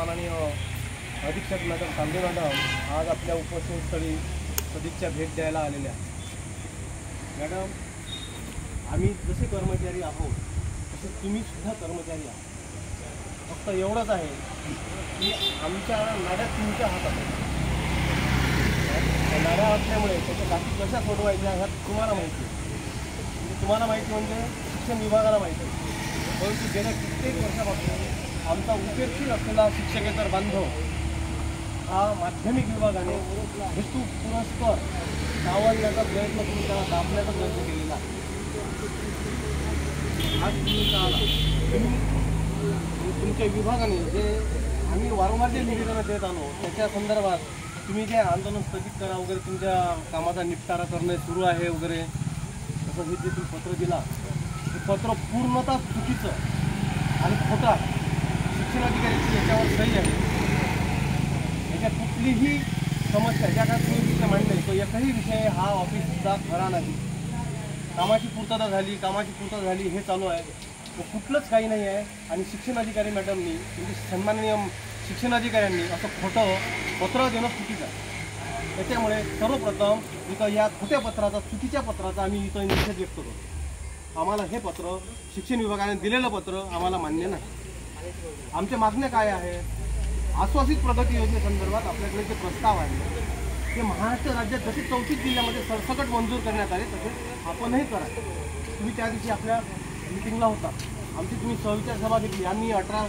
माननीय अधीक्षक मॅडम तांबे मॅडम आज आपल्या उपोषणस्थळी सदिच्छा भेट द्यायला आलेल्या. मॅडम, आम्ही जसे कर्मचारी आहोत तसे तुम्ही सुद्धा कर्मचारी आहात. फक्त एवढंच आहे की आमच्या नाड्या तुमच्या हातात आहेत. नाड्या असल्यामुळे त्याच्या गाठी कशा सोडवायच्या ह्यात तुम्हाला माहिती आहे. तुम्हाला माहिती म्हणजे शिक्षण विभागाला माहिती आहे. परंतु गेल्या कित्येक वर्षापासून आमचा उपेक्षित असलेला शिक्षकेतर बांधव हा माध्यमिक विभागाने हेतू पुरस्कार डावलण्याचा प्रयत्न करून त्याला दाबण्याचा प्रयत्न केलेला आहे. आज तुमच्या विभागाने जे आम्ही वारंवार जे निवेदनं देत आलो त्याच्या संदर्भात तुम्ही जे आंदोलन स्थगित करा वगैरे, तुमच्या कामाचा निपटारा करणे सुरू आहे वगैरे असं हे जे तुम्ही पत्र दिला ते पत्र पूर्णतः चुकीचं आणि खोटं आहे. शिक्षणाधिकाऱ्याची याच्यावर सही आहे. याच्यात कुठलीही समस्या ज्या काय तुम्ही विषय मांडले तो एकही विषय हा ऑफिसचा खरा नाही. कामाची पूर्तता झाली हे चालू आहे. कुठलंच काही नाही आहे. आणि शिक्षणाधिकारी मॅडमनी म्हणजे सन्माननीय शिक्षणाधिकाऱ्यांनी असं खोटं पत्र देणं चुकीचं आहे. त्याच्यामुळे सर्वप्रथम इथं या खोट्या पत्राचा, चुकीच्या पत्राचा आम्ही इथं निषेध व्यक्त करतो. आम्हाला हे पत्र, शिक्षण विभागाने दिलेलं पत्र आम्हाला मान्य नाही. आमच्या मागण्या काय आहे? आश्वासित प्रगती योजनेसंदर्भात आपल्याकडे जे प्रस्ताव आहे ते महाराष्ट्र राज्यात जसे 34 जिल्ह्यामध्ये सरसकट मंजूर करण्यात आले तसे आपणही करा. तुम्ही त्या दिवशी आपल्या मीटिंगला होता. आमची तुम्ही सहविचार सभा घेतली. आम्ही 18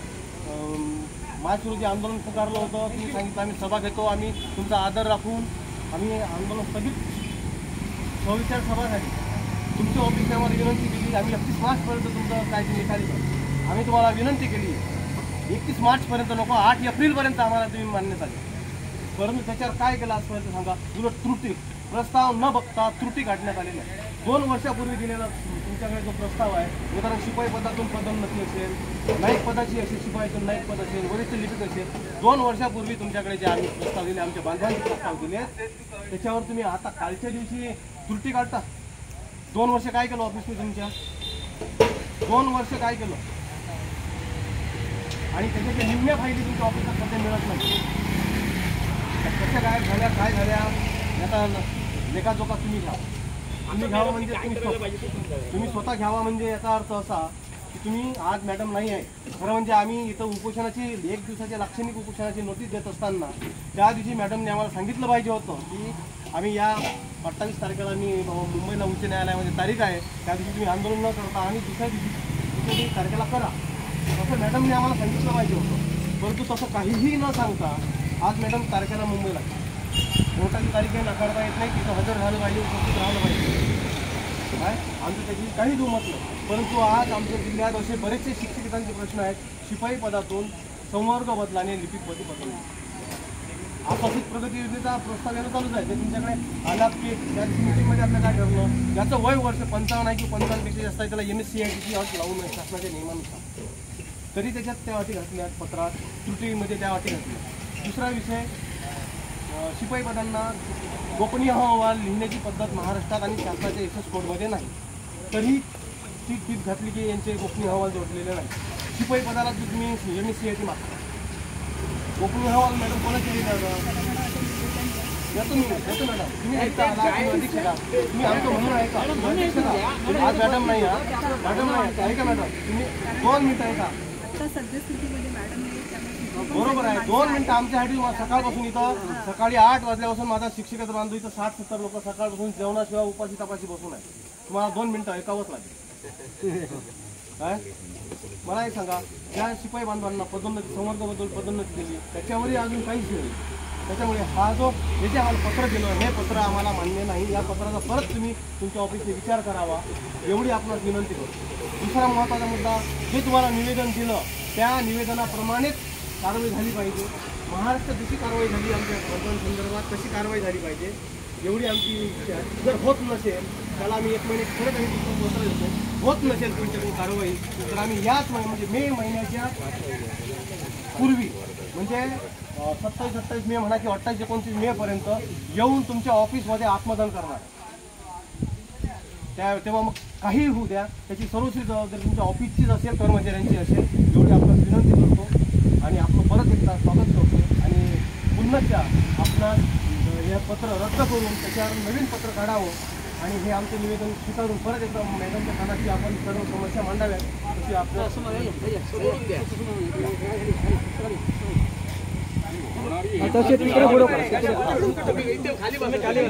मार्च रोजी आंदोलन पुकारलं होतं. तुम्ही सांगितलं आम्ही सभा घेतो, आम्ही तुमचा आदर राखून आम्ही आंदोलन स्थगित सहविचार सभा झाली. तुमच्या ऑफिसने आम्हाला विनंती केली आम्ही 31 मार्चपर्यंत तुमचं काय ते निकाली करू. आम्ही तुम्हाला विनंती केली 31 मार्चपर्यंत नको, 8 एप्रिलपर्यंत आम्हाला तुम्ही मान्यता द्या. परंतु त्याच्यावर काय केलं आजपर्यंत सांगा? उलट त्रुटी, प्रस्ताव न बघता त्रुटी काढण्यात आलेली आहे. 2 वर्षापूर्वी दिलेला तुमच्याकडे जो प्रस्ताव आहे, उदाहरण शिपाई पदातून पदोन्नती असेल, नाईक पदाची असेल, शिपाईतून नाईक पद असेल, वरिष्ठ लिपिक असेल, 2 वर्षापूर्वी तुमच्याकडे जे आम्ही प्रस्ताव दिले, आमच्या बांधवांचे प्रस्ताव दिले, त्याच्यावर तुम्ही आता कालच्या दिवशी त्रुटी काढता. 2 वर्ष काय केलं ऑफिसने तुमच्या? 2 वर्ष काय केलं? आणि त्याच्या निम्म्या फायदे तुमच्या ऑफिसात सध्या मिळत नाही. कशा काय झाल्या याचा लेखाजोखा तुम्ही घ्या. तुम्ही घ्यावा म्हणजे तुम्ही स्वतः घ्यावा म्हणजे याचा अर्थ असा की तुम्ही आज मॅडम नाही आहे. खरं म्हणजे आम्ही इथं उपोषणाची 1 दिवसाच्या लाक्षणिक उपोषणाची नोटीस देत असताना त्या दिवशी मॅडमने आम्हाला सांगितलं पाहिजे होतं की आम्ही या 28 तारखेला मी मुंबईला उच्च न्यायालयामध्ये तारीख आहे, त्या दिवशी तुम्ही आंदोलन न करता आणि दुसऱ्या दिवशी तारखेला करा असं मॅडमने आम्हाला सांगितलं पाहिजे होतं. परंतु तसं काहीही न सांगता आज मॅडम तारखेला मुंबईला कोर्टाची तारीख आहे, नाकारता येत नाही. तिथं हजर राहिलं पाहिजे, उपस्थित राहिलं पाहिजे. काय आमचं त्याची काही दुमत नाही. परंतु आज आमच्या जिल्ह्यात असे बरेचसे शिक्षकांचे प्रश्न आहेत. शिपाई पदातून संवर्ग बदलाने लिपिकपदी बदलणे. आश्वासित प्रगती योजनेचा प्रस्ताव यायला चालूच आहे. ते तुमच्याकडे आला की त्या मीटिंगमध्ये आपलं काय ठरलं? ज्याचं वय वर्ष 55 आहे किंवा 55पेक्षा जास्त आहे त्याला MSCITची अट लावून आहे शासनाच्या नियमानुसार. तरी त्याच्यात त्या अटी घातल्या पत्रात, त्रुटीमध्ये त्या अटी घातल्या. दुसरा विषय, शिपाई पदांना गोपनीय अहवाल लिहिण्याची पद्धत महाराष्ट्रात आणि शासनाच्या SS कोडमध्ये नाही. तरी ती टीप घातली की यांचे गोपनीय अहवाल जोडलेले नाही. शिपाई पदाला जर तुम्ही MSCIT मागता, गोपनीय अहवाल मॅडम कोणाचे लिहिलं? येतो मॅडम, तुम्ही ऐका, तुम्ही आमचं म्हणून ऐका. आज मॅडम नाही, मॅडम नाही ऐका मॅडम, तुम्ही 2 मिनिटं ऐका. बरोबर आहे, 2 मिनिटं आमच्यासाठी. सकाळपासून इथं सकाळी 8 वाजल्यापासून माझा शिक्षकाचा बांधव इथं 60-70 लोक सकाळपासून जेवणाशिवाय उपाशी तपाशी बसून आहे. तुम्हाला 2 मिनिटं ऐकावंच लागेल. काय मला एक सांगा, ज्या शिपाई बांधवांना पदोन्नती, संवर्गाबद्दल पदोन्नती दिली त्याच्यावरही अजून काहीच नाही. त्याच्यामुळे हा जो हे जे आम्हाला पत्र दिलं हे पत्र आम्हाला मान्य नाही. या पत्राचा परत तुम्ही तुमच्या ऑफिसने विचार करावा एवढी आपणास विनंती करतो. दुसरा महत्त्वाचा मुद्दा, जे तुम्हाला निवेदन दिलं त्या निवेदनाप्रमाणेच कारवाई झाली पाहिजे. महाराष्ट्रात जशी कारवाई झाली आमच्या संदर्भात तशी कारवाई झाली पाहिजे एवढी आमची इच्छा आहे. जर होत नसेल त्याला आम्ही 1 महिने खरंच आम्ही तुमचं पत्र देतो. होत नसेल तुमच्याकडून कारवाई तर आम्ही याच म्हणजे मे महिन्याच्या पूर्वी म्हणजे 27-28 मे म्हणा की 28-29 मेपर्यंत येऊन तुमच्या ऑफिसमध्ये आत्मदान करणार. तेव्हा मग काही होऊ द्या, त्याची सर्वस्वी जबाबदारी तुमच्या ऑफिसचीच असेल, कर्मचाऱ्यांची असेल. एवढी आपण विनंती करतो आणि आपण परत एकदा पुन्हा आपणास हे पत्र रद्द करून त्याच्यावर नवीन पत्र काढावं आणि हे आमचे निवेदन स्वीकारून परत एकदा मॅडमच्या कानाची आपण सर्व समस्या मांडाव्यात तशी आपलं खाली